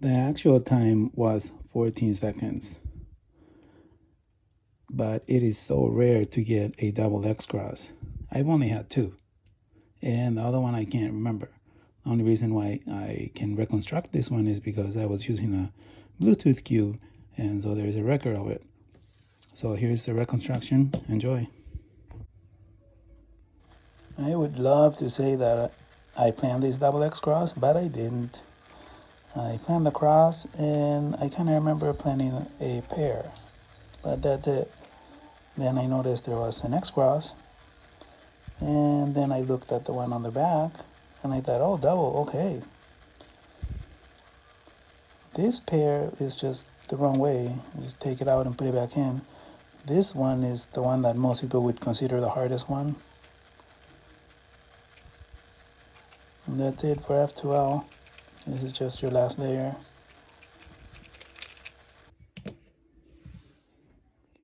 The actual time was 14 seconds, but it is so rare to get a double X cross. I've only had two, and the other one I can't remember. The only reason why I can reconstruct this one is because I was using a Bluetooth cue, and so there's a record of it. So here's the reconstruction. Enjoy. I would love to say that I planned this double X cross, but I didn't. I planned the cross, and I kind of remember planning a pair, but that's it. Then I noticed there was an X cross, and then I looked at the one on the back, and I thought, oh, double, okay. This pair is just the wrong way. Just take it out and put it back in. This one is the one that most people would consider the hardest one. And that's it for F2L. This is just your last layer.